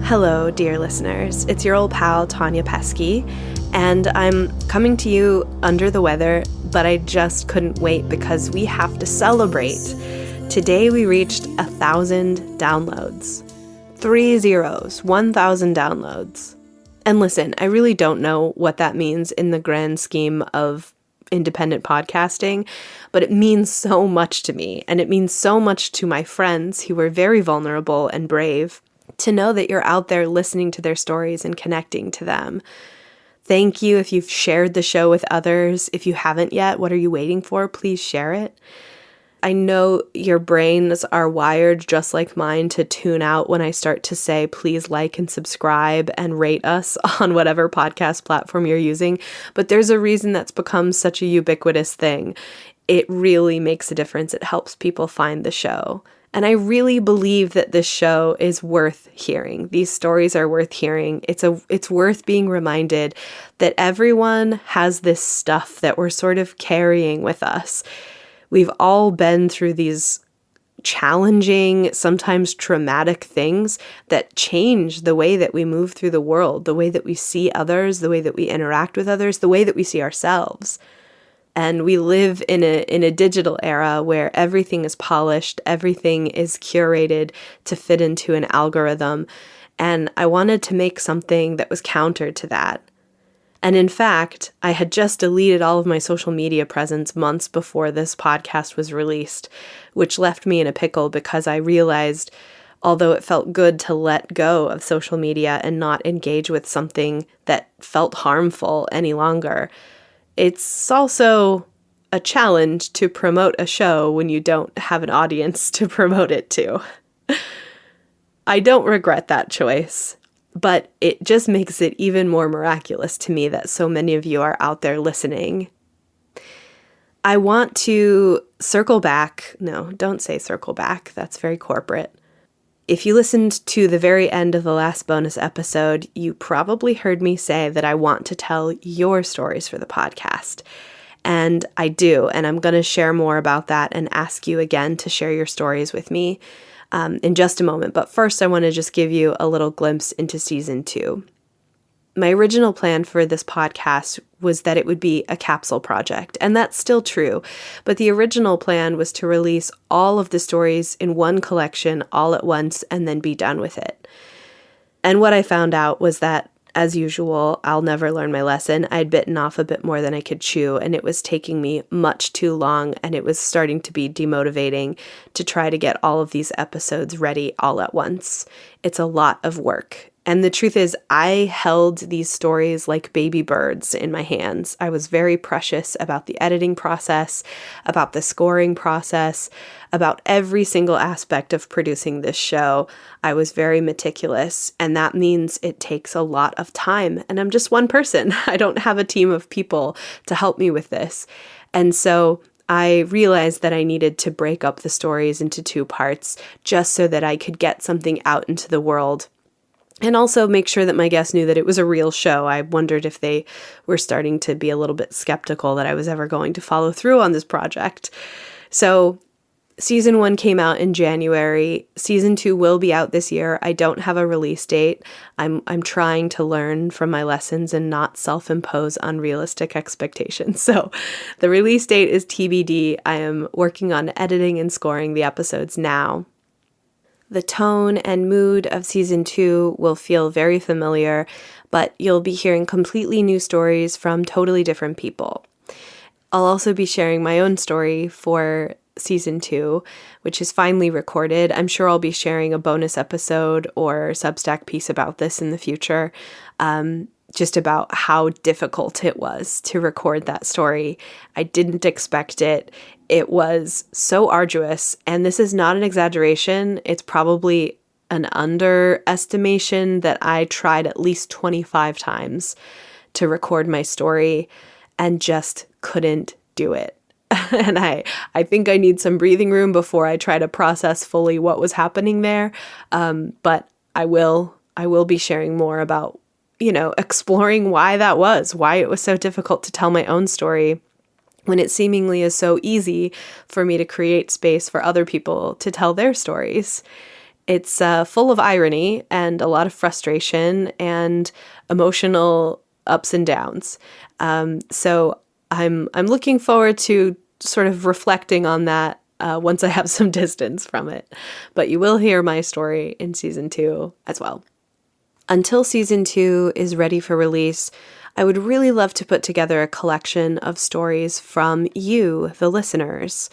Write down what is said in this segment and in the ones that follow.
Hello, dear listeners. It's your old pal, Tonya Pieske, and I'm coming to you under the weather, but I just couldn't wait because we have to celebrate. Today we reached 1,000 downloads. 3 zeros, 1,000 downloads. And listen, I really don't know what that means in the grand scheme of independent podcasting, but it means so much to me, and it means so much to my friends who were very vulnerable and brave to know that you're out there listening to their stories and connecting to them. Thank you if you've shared the show with others. If you haven't yet, what are you waiting for? Please share it. I know your brains are wired just like mine to tune out when I start to say, please like and subscribe and rate us on whatever podcast platform you're using. But there's a reason that's become such a ubiquitous thing. It really makes a difference. It helps people find the show. And I really believe that this show is worth hearing. These stories are worth hearing. It's worth being reminded that everyone has this stuff that we're sort of carrying with us. We've all been through these challenging, sometimes traumatic things that change the way that we move through the world, the way that we see others, the way that we interact with others, the way that we see ourselves. And we live in a digital era where everything is polished, everything is curated to fit into an algorithm. And I wanted to make something that was counter to that. And in fact, I had just deleted all of my social media presence months before this podcast was released, which left me in a pickle because I realized, although it felt good to let go of social media and not engage with something that felt harmful any longer, it's also a challenge to promote a show when you don't have an audience to promote it to. I don't regret that choice, but it just makes it even more miraculous to me that so many of you are out there listening. I want to circle back. No, don't say circle back. That's very corporate. If you listened to the very end of the last bonus episode, you probably heard me say that I want to tell your stories for the podcast. And I do, and I'm going to share more about that and ask you again to share your stories with me in just a moment. But first, I want to just give you a little glimpse into season 2. My original plan for this podcast was that it would be a capsule project, and that's still true. But the original plan was to release all of the stories in one collection all at once and then be done with it. And what I found out was that, as usual, I'll never learn my lesson. I'd bitten off a bit more than I could chew, and it was taking me much too long, and it was starting to be demotivating to try to get all of these episodes ready all at once. It's a lot of work. And the truth is, I held these stories like baby birds in my hands. I was very precious about the editing process, about the scoring process, about every single aspect of producing this show. I was very meticulous, and that means it takes a lot of time. And I'm just one person. I don't have a team of people to help me with this. And so I realized that I needed to break up the stories into 2 parts just so that I could get something out into the world. And also make sure that my guests knew that it was a real show. I wondered if they were starting to be a little bit skeptical that I was ever going to follow through on this project. So season 1 came out in January. Season 2 will be out this year. I don't have a release date. I'm trying to learn from my lessons and not self-impose unrealistic expectations. So the release date is TBD. I am working on editing and scoring the episodes now. The tone and mood of season 2 will feel very familiar, but you'll be hearing completely new stories from totally different people. I'll also be sharing my own story for season 2, which is finally recorded. I'm sure I'll be sharing a bonus episode or Substack piece about this in the future, just about how difficult it was to record that story. I didn't expect it. It was so arduous, and this is not an exaggeration. It's probably an underestimation that I tried at least 25 times to record my story and just couldn't do it. And I think I need some breathing room before I try to process fully what was happening there. But I will be sharing more about, exploring why that was, why it was so difficult to tell my own story when it seemingly is so easy for me to create space for other people to tell their stories. It's full of irony and a lot of frustration and emotional ups and downs. So I'm looking forward to sort of reflecting on that once I have some distance from it. But you will hear my story in season 2 as well. Until season 2 is ready for release, I would really love to put together a collection of stories from you, the listeners.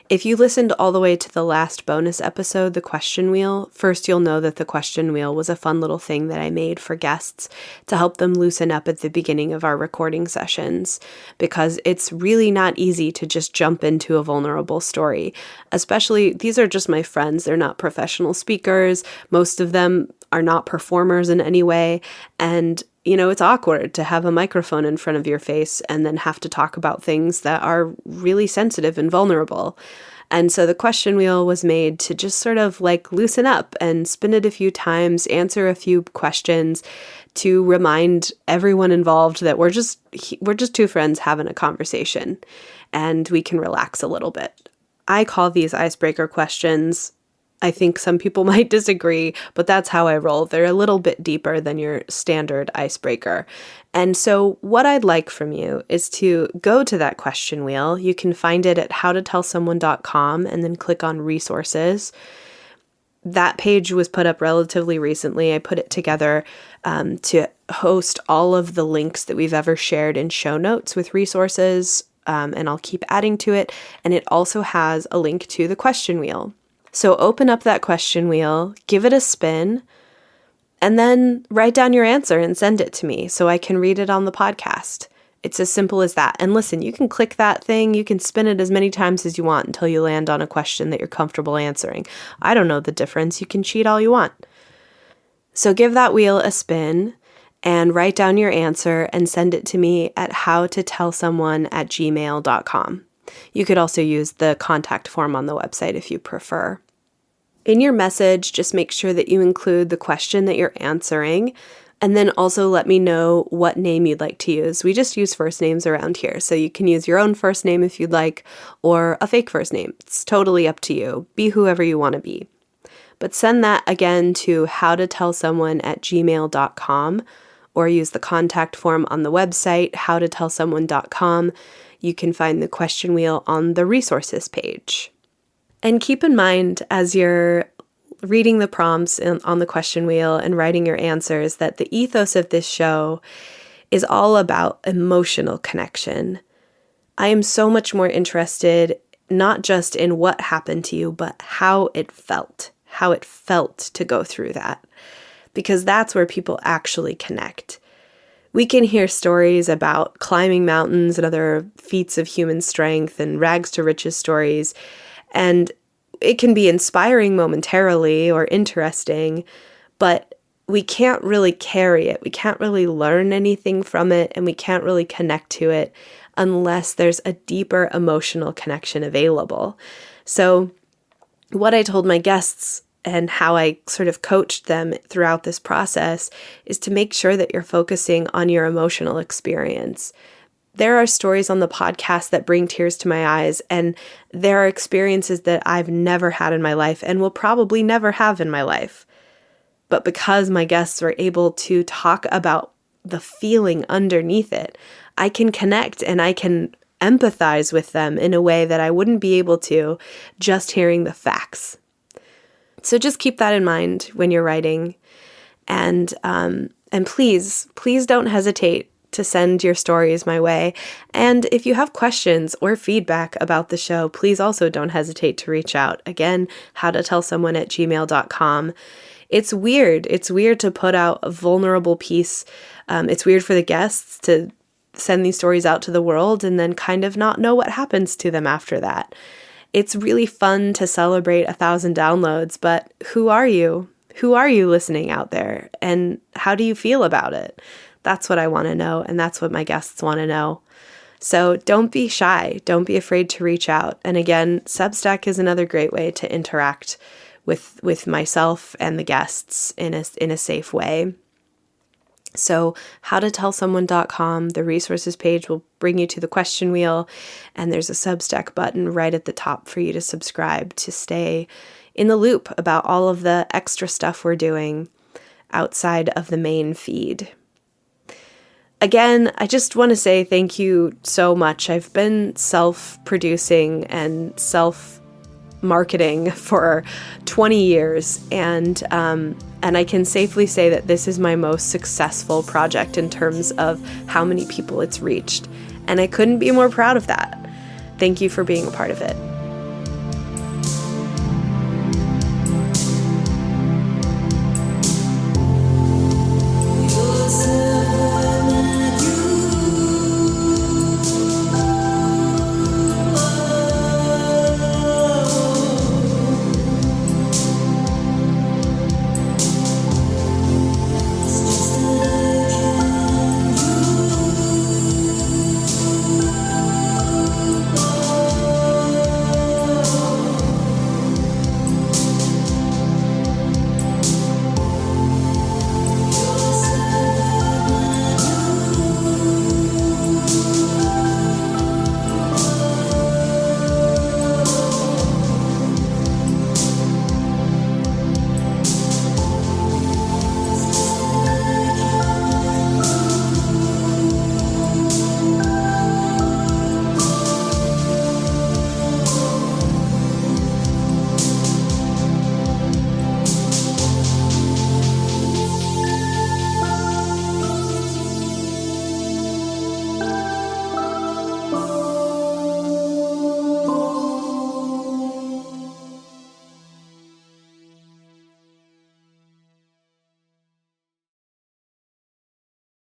If you listened all the way to the last bonus episode, the question wheel, first you'll know that the question wheel was a fun little thing that I made for guests to help them loosen up at the beginning of our recording sessions, because it's really not easy to just jump into a vulnerable story. Especially, these are just my friends. They're not professional speakers. Most of them are not performers in any way. And it's awkward to have a microphone in front of your face and then have to talk about things that are really sensitive and vulnerable. And so the question wheel was made to just sort of like loosen up and spin it a few times, answer a few questions to remind everyone involved that we're just two friends having a conversation and we can relax a little bit. I call these icebreaker questions. I think some people might disagree, but that's how I roll. They're a little bit deeper than your standard icebreaker. And so what I'd like from you is to go to that question wheel. You can find it at howtotellsomeone.com and then click on resources. That page was put up relatively recently. I put it together to host all of the links that we've ever shared in show notes with resources, and I'll keep adding to it. And it also has a link to the question wheel. So open up that question wheel, give it a spin, and then write down your answer and send it to me so I can read it on the podcast. It's as simple as that. And listen, you can click that thing, you can spin it as many times as you want until you land on a question that you're comfortable answering. I don't know the difference. You can cheat all you want. So give that wheel a spin and write down your answer and send it to me at howtotellsomeone@gmail.com. You could also use the contact form on the website if you prefer. In your message, just make sure that you include the question that you're answering, and then also let me know what name you'd like to use. We just use first names around here, so you can use your own first name if you'd like, or a fake first name. It's totally up to you. Be whoever you want to be. But send that again to howtotellsomeone@gmail.com, or use the contact form on the website, howtotellsomeone.com. You can find the question wheel on the resources page. And keep in mind, as you're reading the prompts on the question wheel and writing your answers, that the ethos of this show is all about emotional connection. I am so much more interested not just in what happened to you, but how it felt to go through that, because that's where people actually connect. We can hear stories about climbing mountains and other feats of human strength and rags to riches stories, and it can be inspiring momentarily or interesting, but we can't really carry it. We can't really learn anything from it, and we can't really connect to it unless there's a deeper emotional connection available. So what I told my guests and how I sort of coached them throughout this process is to make sure that you're focusing on your emotional experience. There are stories on the podcast that bring tears to my eyes, and there are experiences that I've never had in my life and will probably never have in my life. But because my guests were able to talk about the feeling underneath it, I can connect and I can empathize with them in a way that I wouldn't be able to just hearing the facts. So just keep that in mind when you're writing, and please don't hesitate to send your stories my way. And if you have questions or feedback about the show, please also don't hesitate to reach out. Again, howtotellsomeone@gmail.com. It's weird. It's weird to put out a vulnerable piece. It's weird for the guests to send these stories out to the world and then kind of not know what happens to them after that. It's really fun to celebrate 1,000 downloads, but who are you? Who are you listening out there? And how do you feel about it? That's what I want to know, and that's what my guests want to know. So don't be shy. Don't be afraid to reach out. And again, Substack is another great way to interact with myself and the guests in a safe way. So howtotellsomeone.com, the resources page will bring you to the question wheel, and there's a Substack button right at the top for you to subscribe to stay in the loop about all of the extra stuff we're doing outside of the main feed. Again, I just want to say thank you so much. I've been self-producing and self-marketing for 20 years, and I can safely say that this is my most successful project in terms of how many people it's reached, and I couldn't be more proud of that. Thank you for being a part of it.